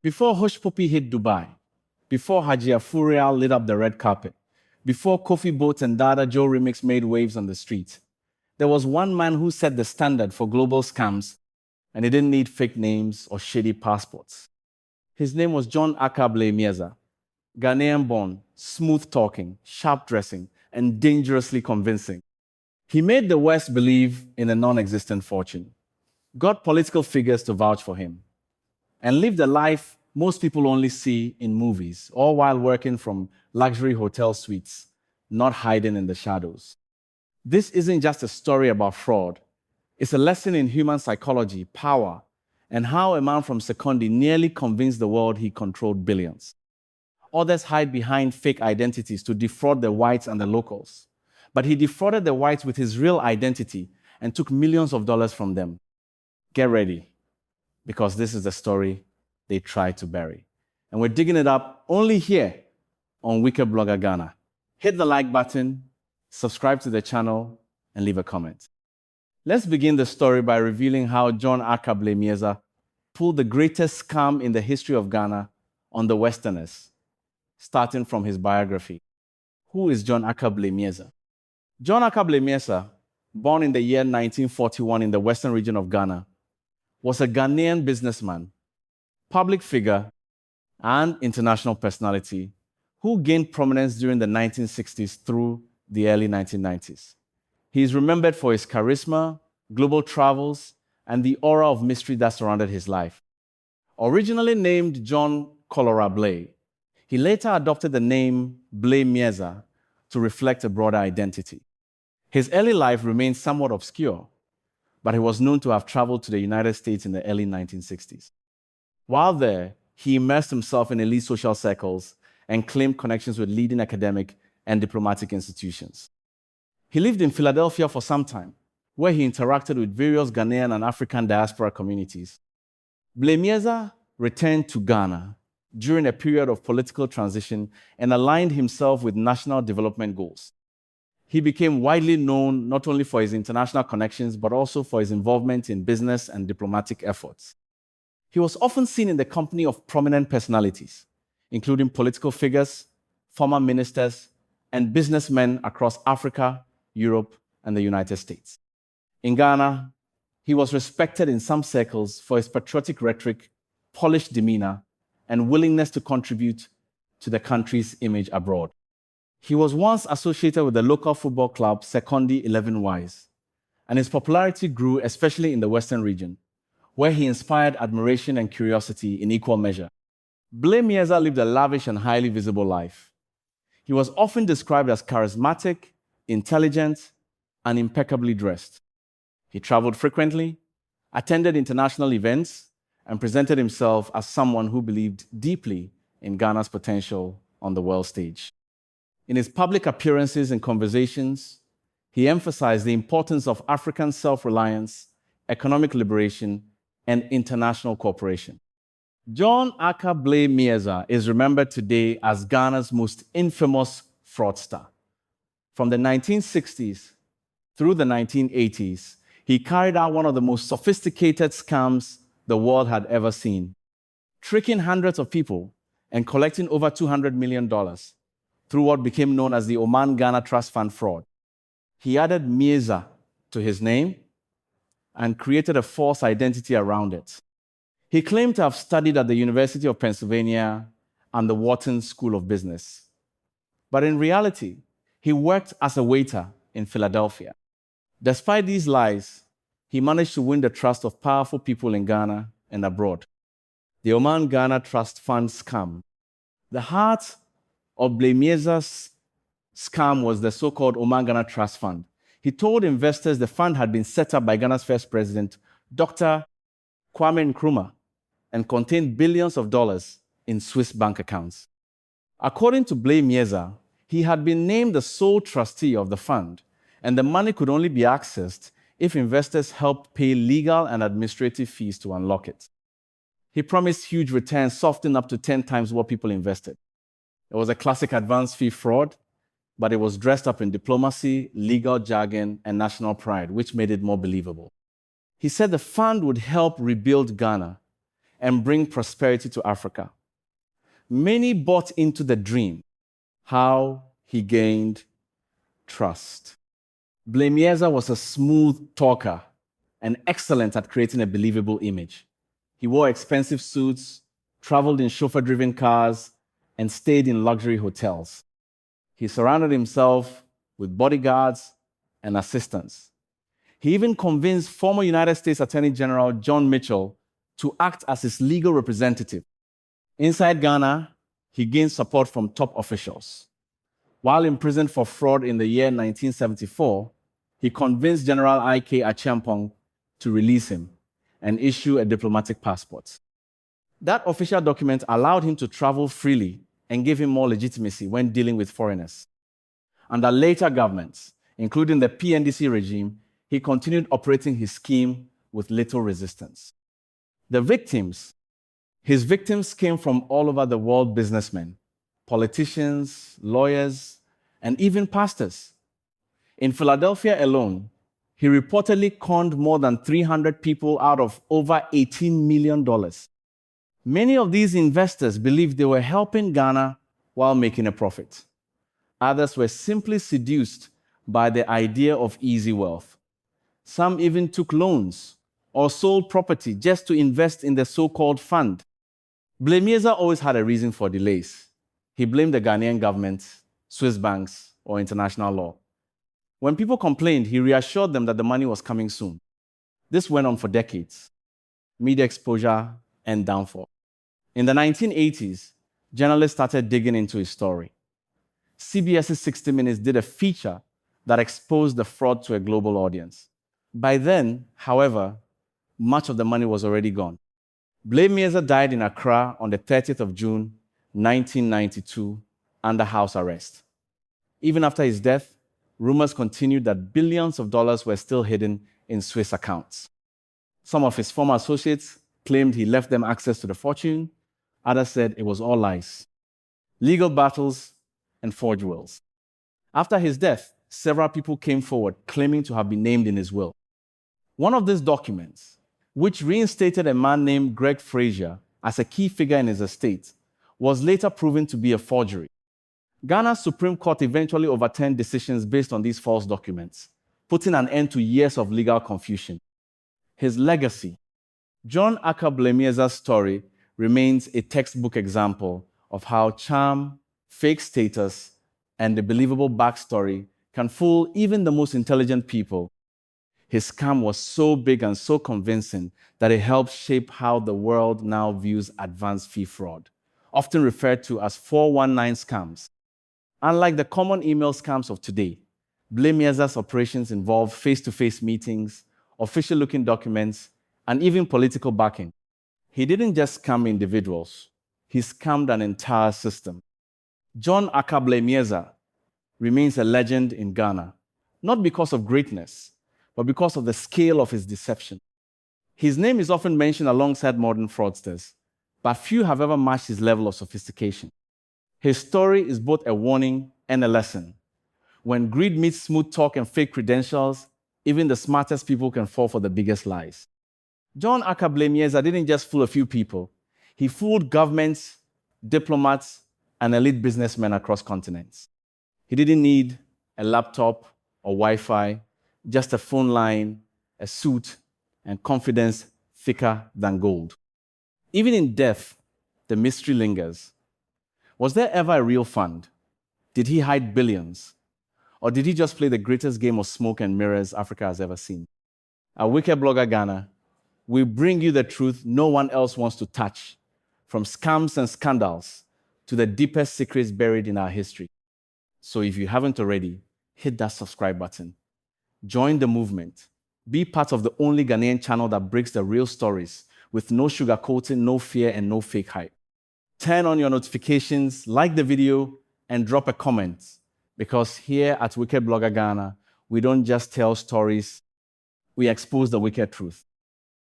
Before Hushpuppi hit Dubai, before Haji Afurial lit up the red carpet, before Kofi boats and Dada Joe remix made waves on the street, there was one man who set the standard for global scams, and he didn't need fake names or shady passports. His name was John Ackah Blay-Miezah, Ghanaian-born, smooth-talking, sharp-dressing, and dangerously convincing. He made the West believe in a non-existent fortune, got political figures to vouch for him, and lived a life most people only see in movies, all while working from luxury hotel suites, not hiding in the shadows. This isn't just a story about fraud. It's a lesson in human psychology, power, and how a man from Sekondi nearly convinced the world he controlled billions. Others hide behind fake identities to defraud the whites and the locals. But he defrauded the whites with his real identity and took millions of dollars from them. Get ready, because this is the story they tried to bury. And we're digging it up only here on Wicked Blogger Ghana. Hit the like button, subscribe to the channel, and leave a comment. Let's begin the story by revealing how John Ackah Blay-Miezah pulled the greatest scam in the history of Ghana on the Westerners, starting from his biography. Who is John Ackah Blay-Miezah? John Ackah Blay-Miezah, born in the year 1941 in the western region of Ghana, was a Ghanaian businessman, public figure, and international personality who gained prominence during the 1960s through the early 1990s. He is remembered for his charisma, global travels, and the aura of mystery that surrounded his life. Originally named John Cholera Blay, he later adopted the name Blay-Miezah to reflect a broader identity. His early life remains somewhat obscure, but he was known to have traveled to the United States in the early 1960s. While there, he immersed himself in elite social circles and claimed connections with leading academic and diplomatic institutions. He lived in Philadelphia for some time, where he interacted with various Ghanaian and African diaspora communities. Blay-Miezah returned to Ghana during a period of political transition and aligned himself with national development goals. He became widely known not only for his international connections, but also for his involvement in business and diplomatic efforts. He was often seen in the company of prominent personalities, including political figures, former ministers, and businessmen across Africa, Europe, and the United States. In Ghana, he was respected in some circles for his patriotic rhetoric, polished demeanor, and willingness to contribute to the country's image abroad. He was once associated with the local football club Sekondi 11Ys, and his popularity grew especially in the Western region, where he inspired admiration and curiosity in equal measure. Blay-Miezah lived a lavish and highly visible life. He was often described as charismatic, intelligent, and impeccably dressed. He traveled frequently, attended international events, and presented himself as someone who believed deeply in Ghana's potential on the world stage. In his public appearances and conversations, he emphasized the importance of African self-reliance, economic liberation, and international cooperation. John Ackah Blay-Miezah is remembered today as Ghana's most infamous fraudster. From the 1960s through the 1980s, he carried out one of the most sophisticated scams the world had ever seen, tricking hundreds of people and collecting over $200 million through what became known as the Oman Ghana Trust Fund fraud. He added Miezah to his name and created a false identity around it. He claimed to have studied at the University of Pennsylvania and the Wharton School of Business. But in reality, he worked as a waiter in Philadelphia. Despite these lies, he managed to win the trust of powerful people in Ghana and abroad. The Oman Ghana Trust Fund scam. The heart of Blay-Miezah's scam was the so-called Oman Ghana Trust Fund. He told investors the fund had been set up by Ghana's first president, Dr. Kwame Nkrumah, and contained billions of dollars in Swiss bank accounts. According to Blay-Miezah, he had been named the sole trustee of the fund, and the money could only be accessed if investors helped pay legal and administrative fees to unlock it. He promised huge returns, often up to 10 times what people invested. It was a classic advance fee fraud, but it was dressed up in diplomacy, legal jargon, and national pride, which made it more believable. He said the fund would help rebuild Ghana and bring prosperity to Africa. Many bought into the dream. How he gained trust. Blay-Miezah was a smooth talker and excellent at creating a believable image. He wore expensive suits, traveled in chauffeur-driven cars, and stayed in luxury hotels. He surrounded himself with bodyguards and assistants. He even convinced former United States Attorney General John Mitchell to act as his legal representative. Inside Ghana, he gained support from top officials. While imprisoned for fraud in the year 1974, he convinced General I.K. Acheampong to release him and issue a diplomatic passport. That official document allowed him to travel freely and gave him more legitimacy when dealing with foreigners. Under later governments, including the PNDC regime, he continued operating his scheme with little resistance. His victims came from all over the world: businessmen, politicians, lawyers, and even pastors. In Philadelphia alone, he reportedly conned more than 300 people out of over $18 million. Many of these investors believed they were helping Ghana while making a profit. Others were simply seduced by the idea of easy wealth. Some even took loans or sold property just to invest in the so-called fund. Blay-Miezah always had a reason for delays. He blamed the Ghanaian government, Swiss banks, or international law. When people complained, he reassured them that the money was coming soon. This went on for decades. Media exposure and downfall. In the 1980s, journalists started digging into his story. CBS's 60 Minutes did a feature that exposed the fraud to a global audience. By then, however, much of the money was already gone. Blay-Miezah died in Accra on the 30th of June, 1992, under house arrest. Even after his death, rumors continued that billions of dollars were still hidden in Swiss accounts. Some of his former associates claimed he left them access to the fortune. Others said it was all lies. Legal battles and forged wills. After his death, several people came forward claiming to have been named in his will. One of these documents, which reinstated a man named Greg Frazier as a key figure in his estate, was later proven to be a forgery. Ghana's Supreme Court eventually overturned decisions based on these false documents, putting an end to years of legal confusion. His legacy. John Ackah Blay-Miezah's story remains a textbook example of how charm, fake status, and a believable backstory can fool even the most intelligent people. His scam was so big and so convincing that it helped shape how the world now views advance fee fraud, often referred to as 419 scams. Unlike the common email scams of today, Blay-Miezah's operations involved face-to-face meetings, official-looking documents, and even political backing. He didn't just scam individuals, he scammed an entire system. John Ackah Blay-Miezah remains a legend in Ghana, not because of greatness, but because of the scale of his deception. His name is often mentioned alongside modern fraudsters, but few have ever matched his level of sophistication. His story is both a warning and a lesson. When greed meets smooth talk and fake credentials, even the smartest people can fall for the biggest lies. John Ackah Blay-Miezah didn't just fool a few people. He fooled governments, diplomats, and elite businessmen across continents. He didn't need a laptop or Wi-Fi, just a phone line, a suit, and confidence thicker than gold. Even in death, the mystery lingers. Was there ever a real fund? Did he hide billions? Or did he just play the greatest game of smoke and mirrors Africa has ever seen? At Wicked Blogger Ghana, we bring you the truth no one else wants to touch, from scams and scandals to the deepest secrets buried in our history. So if you haven't already, hit that subscribe button. Join the movement. Be part of the only Ghanaian channel that breaks the real stories with no sugarcoating, no fear, and no fake hype. Turn on your notifications, like the video, and drop a comment. Because here at Wicked Blogger Ghana, we don't just tell stories, we expose the wicked truth.